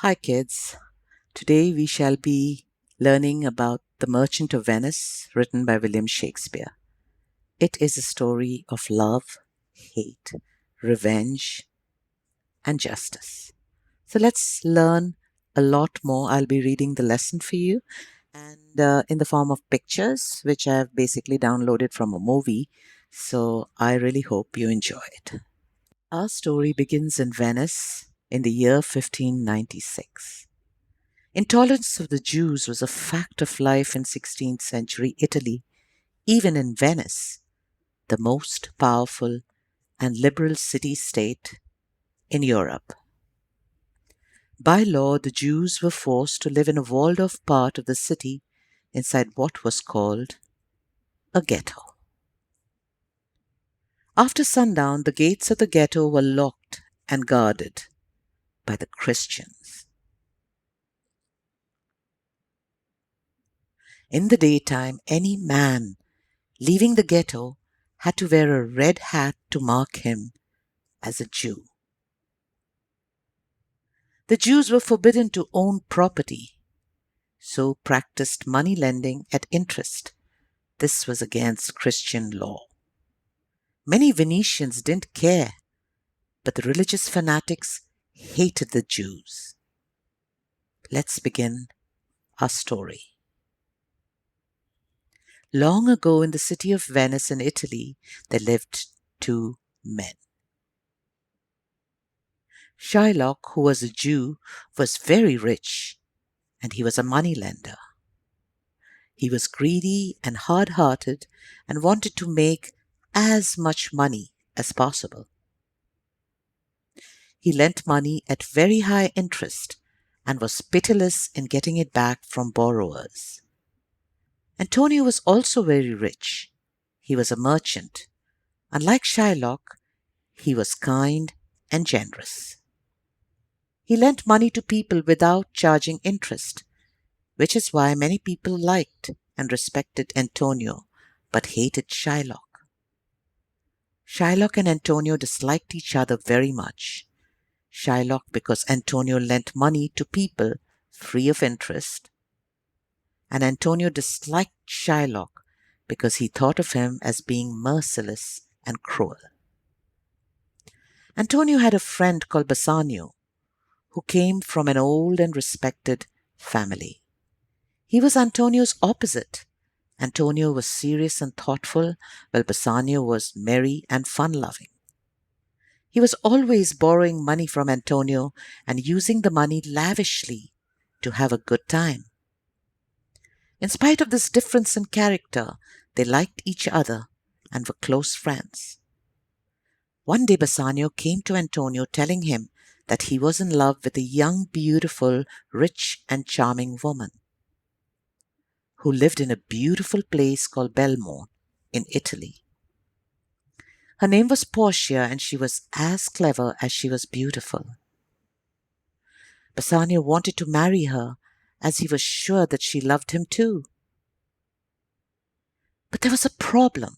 Hi, kids. Today we shall be learning about The Merchant of Venice, written by William Shakespeare. It is a story of love, hate, revenge, and justice. So let's learn a lot more. I'll be reading the lesson for you and in the form of pictures, which I've basically downloaded from a movie. So I really hope you enjoy it. Our story begins in Venice in the year 1596. Intolerance of the Jews was a fact of life in 16th century Italy, even in Venice, the most powerful and liberal city-state in Europe. By law, the Jews were forced to live in a walled-off part of the city inside what was called a ghetto. After sundown, the gates of the ghetto were locked and guarded by the Christians. In the daytime, any man leaving the ghetto had to wear a red hat to mark him as a Jew. The Jews were forbidden to own property, so practiced money lending at interest. This was against Christian law. Many Venetians didn't care, but the religious fanatics hated the Jews. Let's begin our story. Long ago in the city of Venice in Italy, there lived two men. Shylock, who was a Jew, was very rich, and he was a moneylender. He was greedy and hard-hearted and wanted to make as much money as possible. He lent money at very high interest and was pitiless in getting it back from borrowers. Antonio was also very rich. He was a merchant. Unlike Shylock, he was kind and generous. He lent money to people without charging interest, which is why many people liked and respected Antonio but hated Shylock. Shylock and Antonio disliked each other very much. Shylock because Antonio lent money to people free of interest, and Antonio disliked Shylock because he thought of him as being merciless and cruel. Antonio had a friend called Bassanio, who came from an old and respected family. He was Antonio's opposite. Antonio was serious and thoughtful, while Bassanio was merry and fun-loving. He was always borrowing money from Antonio and using the money lavishly to have a good time. In spite of this difference in character, they liked each other and were close friends. One day Bassanio came to Antonio telling him that he was in love with a young, beautiful, rich and charming woman who lived in a beautiful place called Belmont in Italy. Her name was Portia, and she was as clever as she was beautiful. Bassanio wanted to marry her, as he was sure that she loved him too. But there was a problem.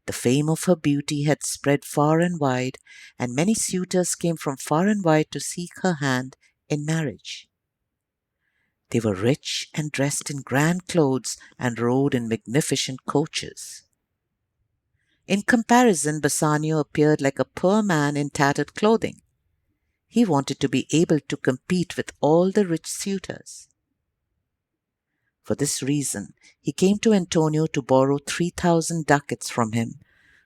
The fame of her beauty had spread far and wide, and many suitors came from far and wide to seek her hand in marriage. They were rich and dressed in grand clothes and rode in magnificent coaches. In comparison, Bassanio appeared like a poor man in tattered clothing. He wanted to be able to compete with all the rich suitors. For this reason, he came to Antonio to borrow 3,000 ducats from him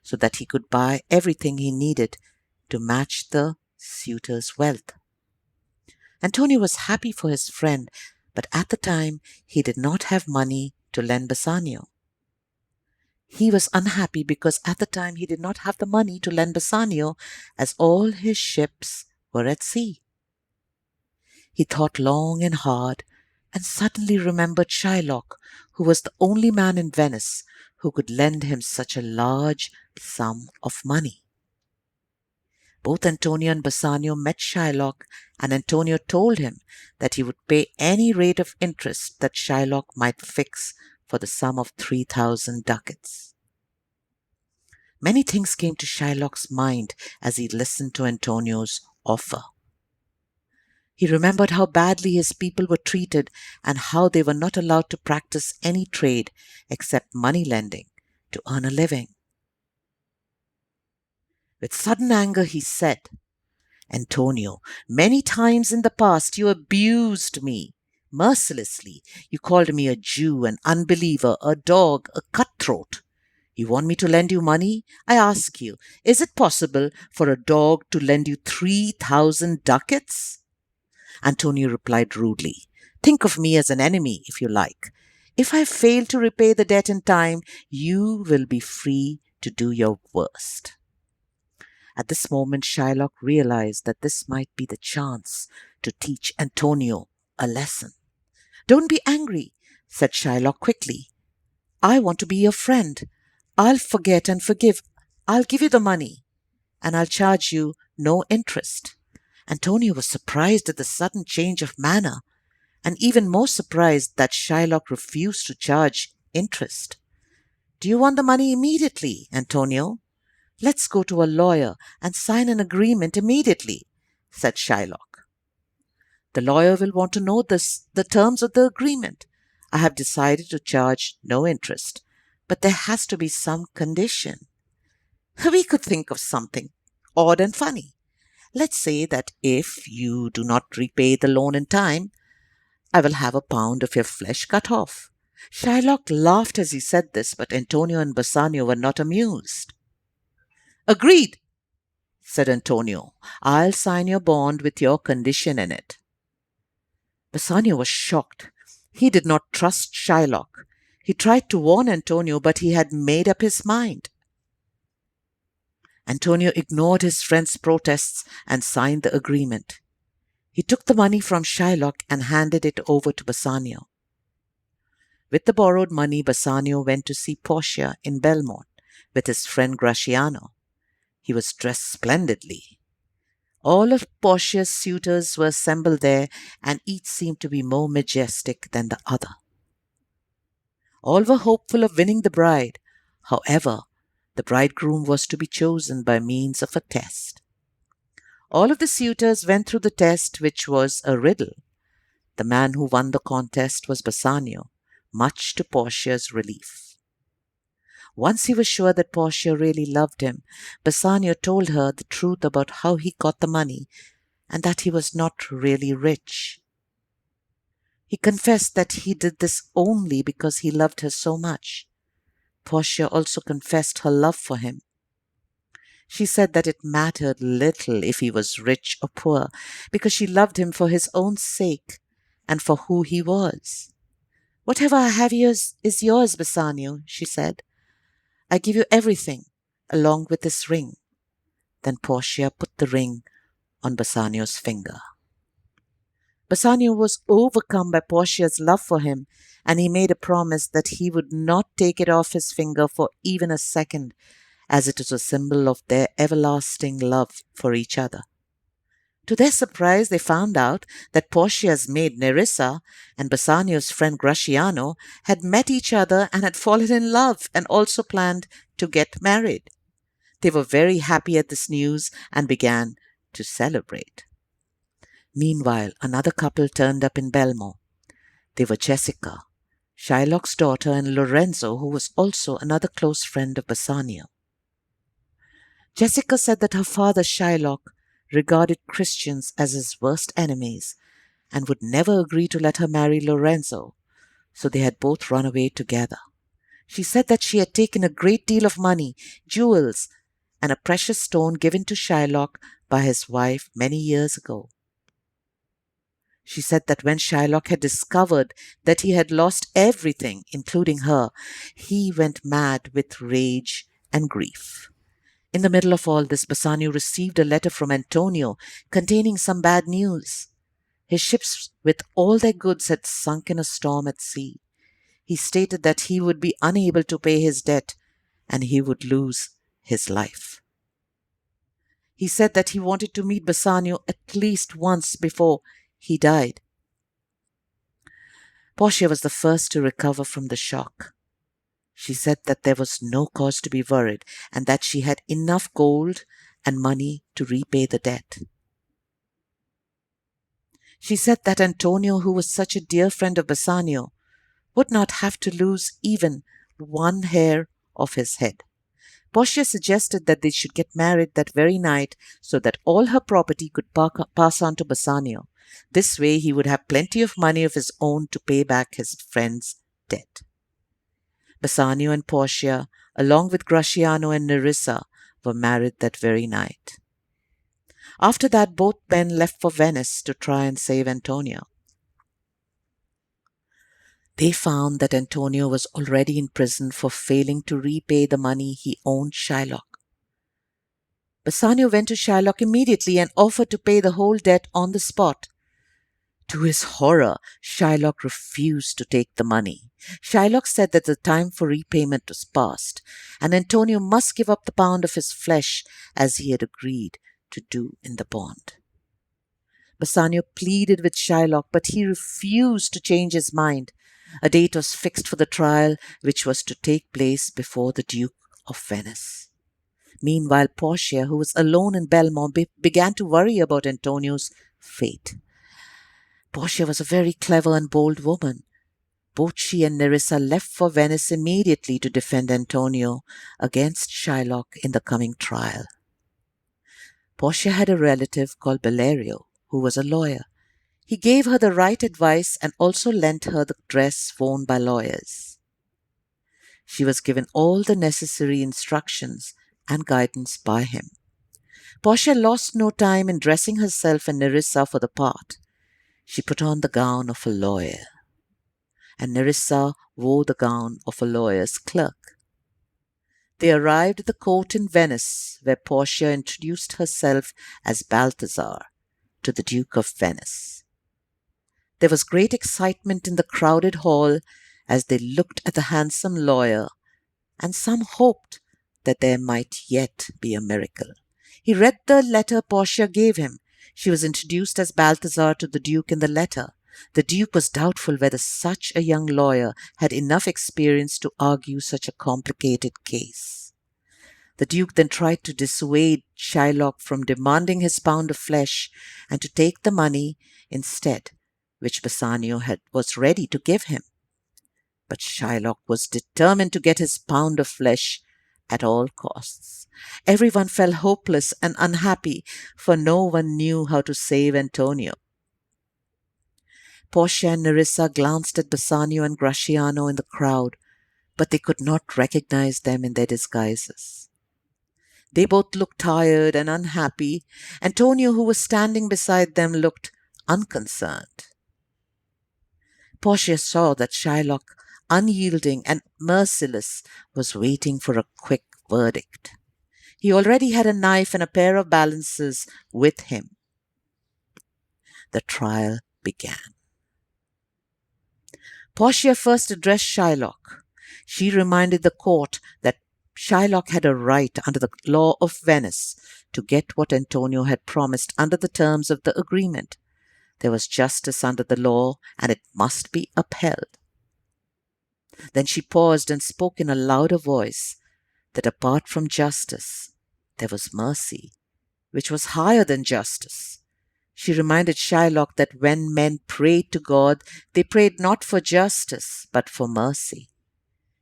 so that he could buy everything he needed to match the suitor's wealth. Antonio was happy for his friend, but at the time he did not have money to lend Bassanio. He was unhappy because at the time he did not have the money to lend Bassanio, as all his ships were at sea. He thought long and hard and suddenly remembered Shylock, who was the only man in Venice who could lend him such a large sum of money. Both Antonio and Bassanio met Shylock, and Antonio told him that he would pay any rate of interest that Shylock might fix for the sum of 3,000 ducats. Many things came to Shylock's mind as he listened to Antonio's offer. He remembered how badly his people were treated and how they were not allowed to practice any trade except money lending to earn a living. With sudden anger, he said, Antonio, many times in the past you abused me mercilessly. You called me a Jew, an unbeliever, a dog, a cutthroat. You want me to lend you money? I ask you, is it possible for a dog to lend you 3,000 ducats? Antonio replied rudely, think of me as an enemy, if you like. If I fail to repay the debt in time, you will be free to do your worst. At this moment, Shylock realized that this might be the chance to teach Antonio a lesson. Don't be angry, said Shylock quickly. I want to be your friend. I'll forget and forgive. I'll give you the money, and I'll charge you no interest. Antonio was surprised at the sudden change of manner, and even more surprised that Shylock refused to charge interest. Do you want the money immediately, Antonio? Let's go to a lawyer and sign an agreement immediately, said Shylock. The lawyer will want to know the terms of the agreement. I have decided to charge no interest, but there has to be some condition. We could think of something odd and funny. Let's say that if you do not repay the loan in time, I will have a pound of your flesh cut off. Shylock laughed as he said this, but Antonio and Bassanio were not amused. Agreed, said Antonio. I'll sign your bond with your condition in it. Bassanio was shocked. He did not trust Shylock. He tried to warn Antonio, but he had made up his mind. Antonio ignored his friend's protests and signed the agreement. He took the money from Shylock and handed it over to Bassanio. With the borrowed money, Bassanio went to see Portia in Belmont with his friend Gratiano. He was dressed splendidly. All of Portia's suitors were assembled there, and each seemed to be more majestic than the other. All were hopeful of winning the bride. However, the bridegroom was to be chosen by means of a test. All of the suitors went through the test, which was a riddle. The man who won the contest was Bassanio, much to Portia's relief. Once he was sure that Portia really loved him, Bassanio told her the truth about how he got the money and that he was not really rich. He confessed that he did this only because he loved her so much. Portia also confessed her love for him. She said that it mattered little if he was rich or poor, because she loved him for his own sake and for who he was. Whatever I have is yours, Bassanio, she said. I give you everything, along with this ring. Then Portia put the ring on Bassanio's finger. Bassanio was overcome by Portia's love for him, and he made a promise that he would not take it off his finger for even a second, as it was a symbol of their everlasting love for each other. To their surprise, they found out that Portia's maid Nerissa and Bassanio's friend Gratiano had met each other and had fallen in love and also planned to get married. They were very happy at this news and began to celebrate. Meanwhile, another couple turned up in Belmo. They were Jessica, Shylock's daughter, and Lorenzo, who was also another close friend of Bassanio. Jessica said that her father Shylock regarded Christians as his worst enemies and would never agree to let her marry Lorenzo, so they had both run away together. She said that she had taken a great deal of money, jewels, and a precious stone given to Shylock by his wife many years ago. She said that when Shylock had discovered that he had lost everything, including her, he went mad with rage and grief. In the middle of all this, Bassanio received a letter from Antonio containing some bad news. His ships with all their goods had sunk in a storm at sea. He stated that he would be unable to pay his debt and he would lose his life. He said that he wanted to meet Bassanio at least once before he died. Portia was the first to recover from the shock. She said that there was no cause to be worried and that she had enough gold and money to repay the debt. She said that Antonio, who was such a dear friend of Bassanio, would not have to lose even one hair of his head. Portia suggested that they should get married that very night so that all her property could pass on to Bassanio. This way he would have plenty of money of his own to pay back his friend's debt. Bassanio and Portia, along with Gratiano and Nerissa, were married that very night. After that, both men left for Venice to try and save Antonio. They found that Antonio was already in prison for failing to repay the money he owed Shylock. Bassanio went to Shylock immediately and offered to pay the whole debt on the spot. To his horror, Shylock refused to take the money. Shylock said that the time for repayment was past, and Antonio must give up the pound of his flesh as he had agreed to do in the bond. Bassanio pleaded with Shylock, but he refused to change his mind. A date was fixed for the trial, which was to take place before the Duke of Venice. Meanwhile, Portia, who was alone in Belmont, began to worry about Antonio's fate. Portia was a very clever and bold woman. Both she and Nerissa left for Venice immediately to defend Antonio against Shylock in the coming trial. Portia had a relative called Bellerio, who was a lawyer. He gave her the right advice and also lent her the dress worn by lawyers. She was given all the necessary instructions and guidance by him. Portia lost no time in dressing herself and Nerissa for the part. She put on the gown of a lawyer, and Nerissa wore the gown of a lawyer's clerk. They arrived at the court in Venice, where Portia introduced herself as Balthazar to the Duke of Venice. There was great excitement in the crowded hall as they looked at the handsome lawyer, and some hoped that there might yet be a miracle. He read the letter Portia gave him. She was introduced as Balthazar to the Duke in the letter. The Duke was doubtful whether such a young lawyer had enough experience to argue such a complicated case. The Duke then tried to dissuade Shylock from demanding his pound of flesh and to take the money instead, which Bassanio was ready to give him. But Shylock was determined to get his pound of flesh at all costs. Everyone felt hopeless and unhappy, for no one knew how to save Antonio. Portia and Nerissa glanced at Bassanio and Gratiano in the crowd, but they could not recognize them in their disguises. They both looked tired and unhappy. Antonio, who was standing beside them, looked unconcerned. Portia saw that Shylock, unyielding and merciless, was waiting for a quick verdict. He already had a knife and a pair of balances with him. The trial began. Portia first addressed Shylock. She reminded the court that Shylock had a right under the law of Venice to get what Antonio had promised under the terms of the agreement. There was justice under the law, and it must be upheld. Then she paused and spoke in a louder voice that apart from justice, there was mercy, which was higher than justice. She reminded Shylock that when men prayed to God, they prayed not for justice, but for mercy.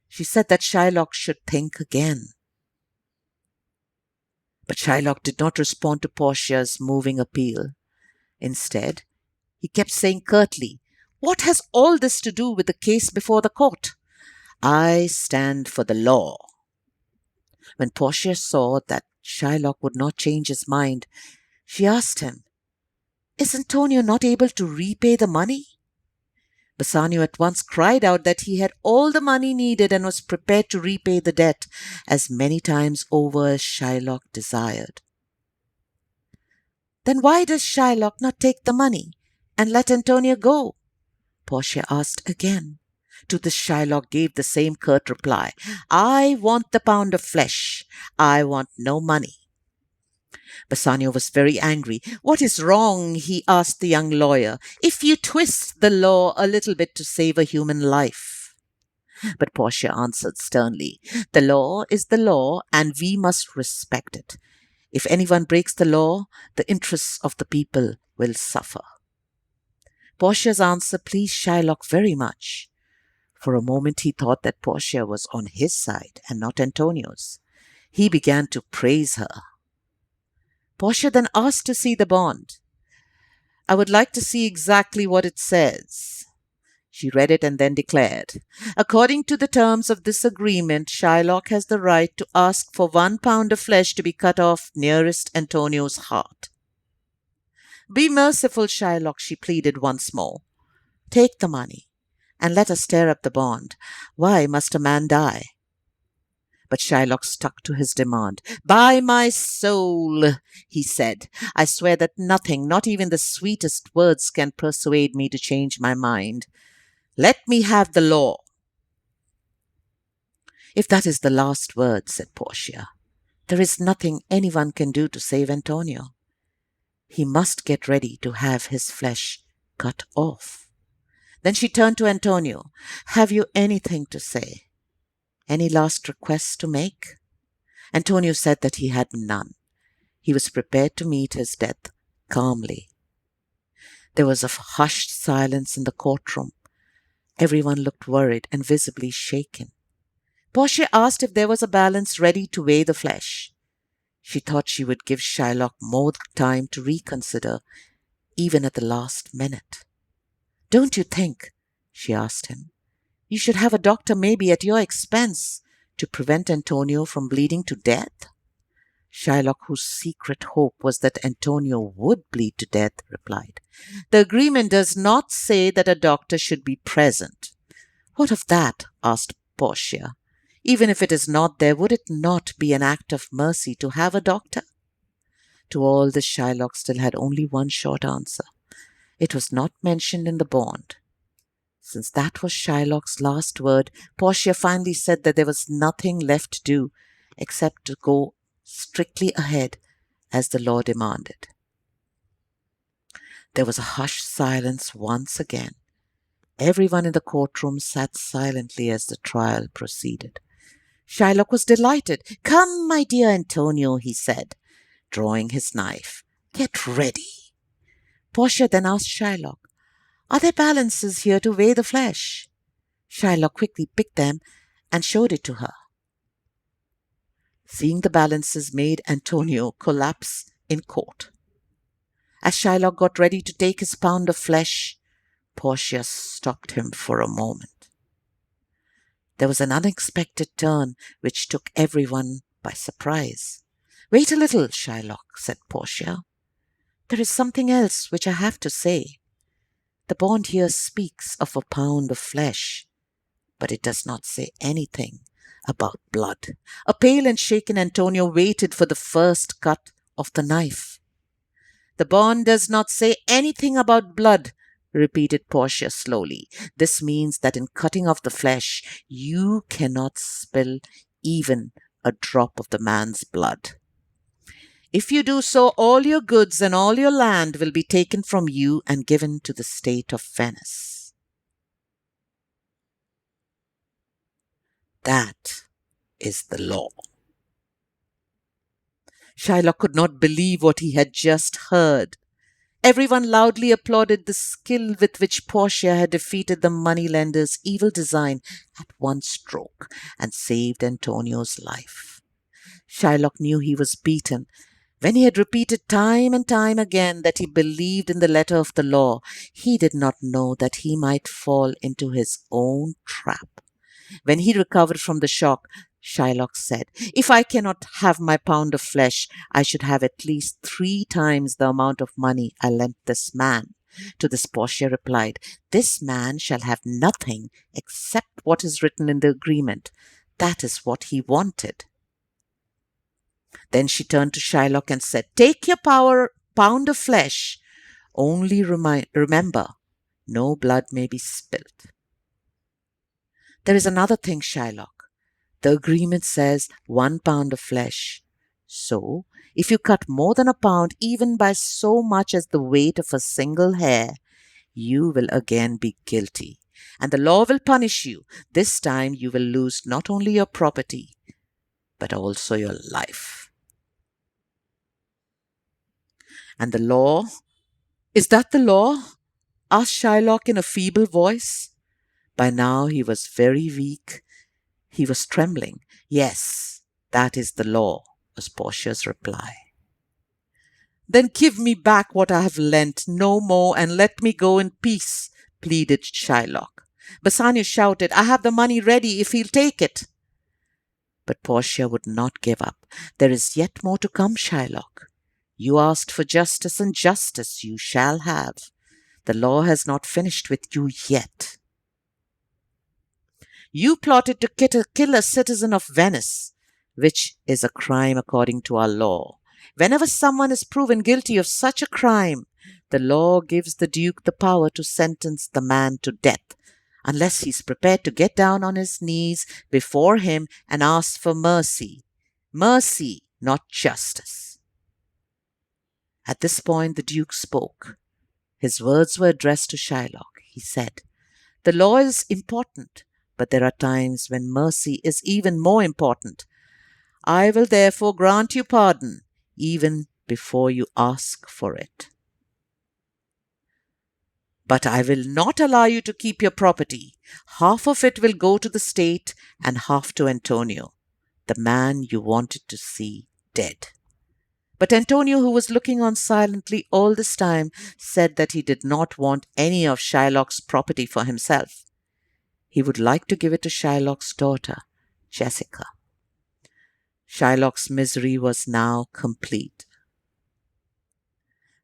She said that Shylock should think again. But Shylock did not respond to Portia's moving appeal. Instead, he kept saying curtly, "What has all this to do with the case before the court? I stand for the law." When Portia saw that Shylock would not change his mind, she asked him, "Is Antonio not able to repay the money?" Bassanio at once cried out that he had all the money needed and was prepared to repay the debt as many times over as Shylock desired. "Then why does Shylock not take the money and let Antonio go?" Portia asked again. To this Shylock gave the same curt reply, "I want the pound of flesh. I want no money." Bassanio was very angry. "What is wrong?" he asked the young lawyer, "if you twist the law a little bit to save a human life?" But Portia answered sternly, "The law is the law, and we must respect it. If anyone breaks the law, the interests of the people will suffer." Portia's answer pleased Shylock very much. For a moment he thought that Portia was on his side and not Antonio's. He began to praise her. Portia then asked to see the bond. I would like to see exactly what it says. She read it and then declared, according to the terms of this agreement, Shylock has the right to ask for 1 pound of flesh to be cut off nearest Antonio's heart. Be merciful, Shylock, she pleaded once more. Take the money, and let us tear up the bond. Why must a man die? But Shylock stuck to his demand. By my soul, he said, I swear that nothing, not even the sweetest words, can persuade me to change my mind. Let me have the law. If that is the last word, said Portia, there is nothing anyone can do to save Antonio. He must get ready to have his flesh cut off. Then she turned to Antonio. Have you anything to say? Any last requests to make? Antonio said that he had none. He was prepared to meet his death calmly. There was a hushed silence in the courtroom. Everyone looked worried and visibly shaken. Portia asked if there was a balance ready to weigh the flesh. She thought she would give Shylock more time to reconsider, even at the last minute. Don't you think, she asked him, you should have a doctor maybe at your expense to prevent Antonio from bleeding to death? Shylock, whose secret hope was that Antonio would bleed to death, replied, The agreement does not say that a doctor should be present. What of that? Asked Portia. Even if it is not there, would it not be an act of mercy to have a doctor? To all this, Shylock still had only one short answer. It was not mentioned in the bond. Since that was Shylock's last word, Portia finally said that there was nothing left to do except to go strictly ahead as the law demanded. There was a hushed silence once again. Everyone in the courtroom sat silently as the trial proceeded. Shylock was delighted. Come, my dear Antonio, he said, drawing his knife. Get ready. Portia then asked Shylock, Are there balances here to weigh the flesh? Shylock quickly picked them and showed it to her. Seeing the balances made Antonio collapse in court. As Shylock got ready to take his pound of flesh, Portia stopped him for a moment. There was an unexpected turn which took everyone by surprise. Wait a little, Shylock, said Portia. There is something else which I have to say. The bond here speaks of 1 pound of flesh, but it does not say anything about blood. A pale and shaken Antonio waited for the first cut of the knife. The bond does not say anything about blood, repeated Portia slowly. This means that in cutting off the flesh, you cannot spill even a drop of the man's blood. If you do so, all your goods and all your land will be taken from you and given to the state of Venice. That is the law. Shylock could not believe what he had just heard. Everyone loudly applauded the skill with which Portia had defeated the moneylender's evil design at one stroke and saved Antonio's life. Shylock knew he was beaten. When he had repeated time and time again that he believed in the letter of the law, he did not know that he might fall into his own trap. When he recovered from the shock, Shylock said, If I cannot have my pound of flesh, I should have at least 3 times the amount of money I lent this man. To this Portia replied, This man shall have nothing except what is written in the agreement. That is what he wanted. Then she turned to Shylock and said, Take your pound of flesh. Only remember, no blood may be spilt. There is another thing, Shylock. The agreement says 1 pound of flesh. So, if you cut more than 1 pound, even by so much as the weight of a single hair, you will again be guilty, and the law will punish you. This time you will lose not only your property, but also your life. And the law? Is that the law? asked Shylock in a feeble voice. By now he was very weak. He was trembling. Yes, that is the law, was Portia's reply. Then give me back what I have lent, no more, and let me go in peace, pleaded Shylock. Bassanio shouted, I have the money ready if he'll take it. But Portia would not give up. There is yet more to come, Shylock. You asked for justice, and justice you shall have. The law has not finished with you yet. You plotted to kill a citizen of Venice, which is a crime according to our law. Whenever someone is proven guilty of such a crime, the law gives the Duke the power to sentence the man to death, unless he's prepared to get down on his knees before him and ask for mercy. Mercy, not justice. At this point, the Duke spoke. His words were addressed to Shylock. He said, The law is important, but there are times when mercy is even more important. I will therefore grant you pardon, even before you ask for it. But I will not allow you to keep your property. Half of it will go to the state and half to Antonio, the man you wanted to see dead. But Antonio, who was looking on silently all this time, said that he did not want any of Shylock's property for himself. He would like to give it to Shylock's daughter, Jessica. Shylock's misery was now complete.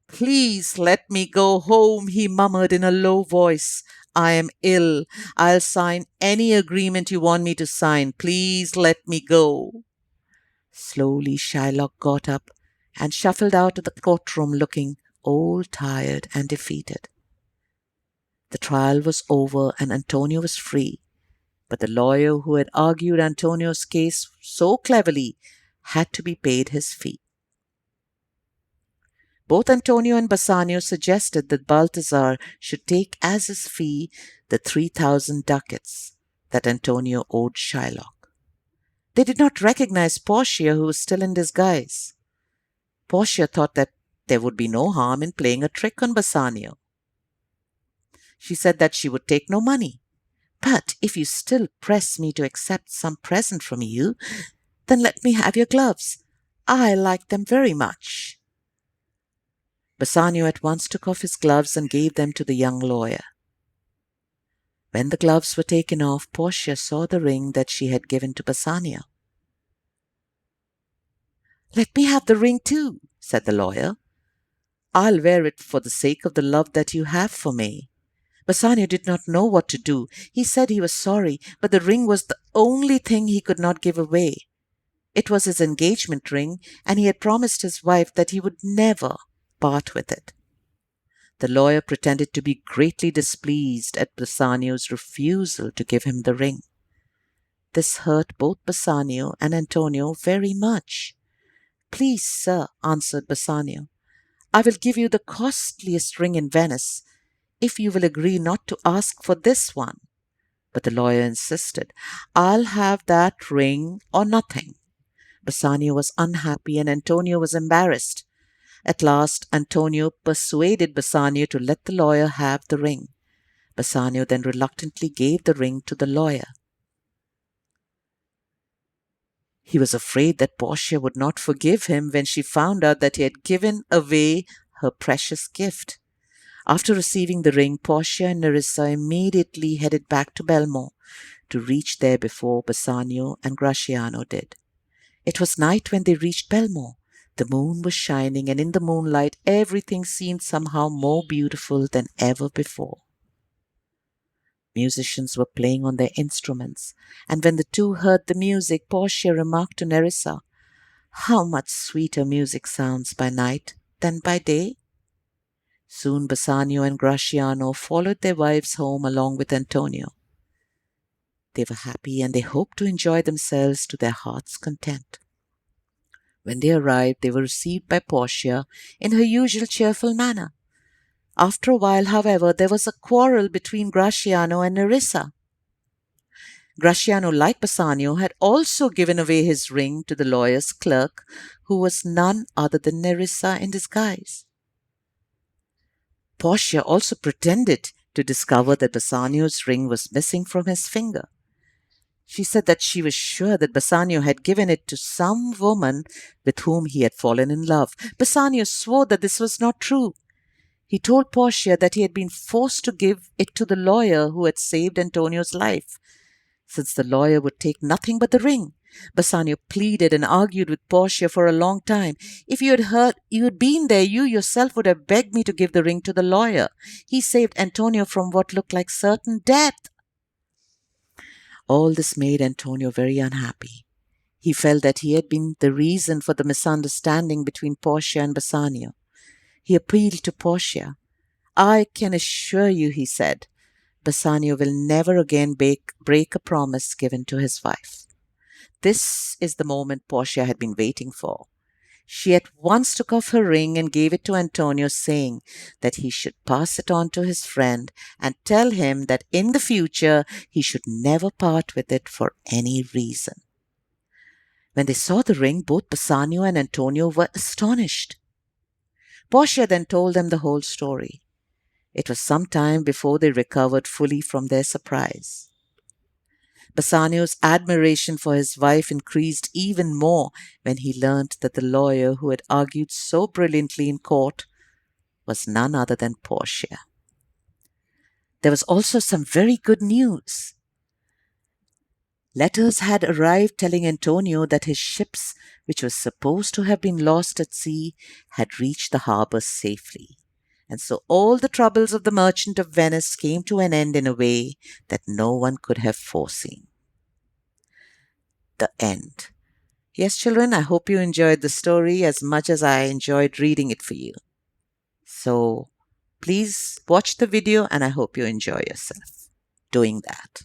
Please let me go home, he murmured in a low voice. I am ill. I'll sign any agreement you want me to sign. Please let me go. Slowly Shylock got up and shuffled out of the courtroom looking all tired and defeated. The trial was over and Antonio was free, but the lawyer who had argued Antonio's case so cleverly had to be paid his fee. Both Antonio and Bassanio suggested that Balthazar should take as his fee the 3,000 ducats that Antonio owed Shylock. They did not recognize Portia, who was still in disguise. Portia thought that there would be no harm in playing a trick on Bassanio. She said that she would take no money. But if you still press me to accept some present from you, then let me have your gloves. I like them very much. Bassanio at once took off his gloves and gave them to the young lawyer. When the gloves were taken off, Portia saw the ring that she had given to Bassanio. Let me have the ring too, said the lawyer. I'll wear it for the sake of the love that you have for me. Bassanio did not know what to do. He said he was sorry, but the ring was the only thing he could not give away. It was his engagement ring, and he had promised his wife that he would never part with it. The lawyer pretended to be greatly displeased at Bassanio's refusal to give him the ring. This hurt both Bassanio and Antonio very much. Please, sir, answered Bassanio, I will give you the costliest ring in Venice, if you will agree not to ask for this one. But the lawyer insisted. I'll have that ring or nothing. Bassanio was unhappy and Antonio was embarrassed. At last, Antonio persuaded Bassanio to let the lawyer have the ring. Bassanio then reluctantly gave the ring to the lawyer. He was afraid that Portia would not forgive him when she found out that he had given away her precious gift. After receiving the ring, Portia and Nerissa immediately headed back to Belmo to reach there before Bassanio and Gratiano did. It was night when they reached Belmo. The moon was shining, and in the moonlight everything seemed somehow more beautiful than ever before. Musicians were playing on their instruments, and when the two heard the music, Portia remarked to Nerissa, "How much sweeter music sounds by night than by day?" Soon Bassanio and Gratiano followed their wives home along with Antonio. They were happy and they hoped to enjoy themselves to their heart's content. When they arrived, they were received by Portia in her usual cheerful manner. After a while, however, there was a quarrel between Gratiano and Nerissa. Gratiano, like Bassanio, had also given away his ring to the lawyer's clerk, who was none other than Nerissa in disguise. Portia also pretended to discover that Bassanio's ring was missing from his finger. She said that she was sure that Bassanio had given it to some woman with whom he had fallen in love. Bassanio swore that this was not true. He told Portia that he had been forced to give it to the lawyer who had saved Antonio's life, since the lawyer would take nothing but the ring. Bassanio pleaded and argued with Portia for a long time. If you had been there, you yourself would have begged me to give the ring to the lawyer. He saved Antonio from what looked like certain death. All this made Antonio very unhappy. He felt that he had been the reason for the misunderstanding between Portia and Bassanio. He appealed to Portia. I can assure you, he said, Bassanio will never again break a promise given to his wife. This is the moment Portia had been waiting for. She at once took off her ring and gave it to Antonio, saying that he should pass it on to his friend and tell him that in the future he should never part with it for any reason. When they saw the ring, both Bassanio and Antonio were astonished. Portia then told them the whole story. It was some time before they recovered fully from their surprise. Bassanio's admiration for his wife increased even more when he learned that the lawyer who had argued so brilliantly in court was none other than Portia. There was also some very good news. Letters had arrived telling Antonio that his ships, which were supposed to have been lost at sea, had reached the harbor safely. And so all the troubles of the merchant of Venice came to an end in a way that no one could have foreseen. The end. Yes, children, I hope you enjoyed the story as much as I enjoyed reading it for you. So please watch the video and I hope you enjoy yourself doing that.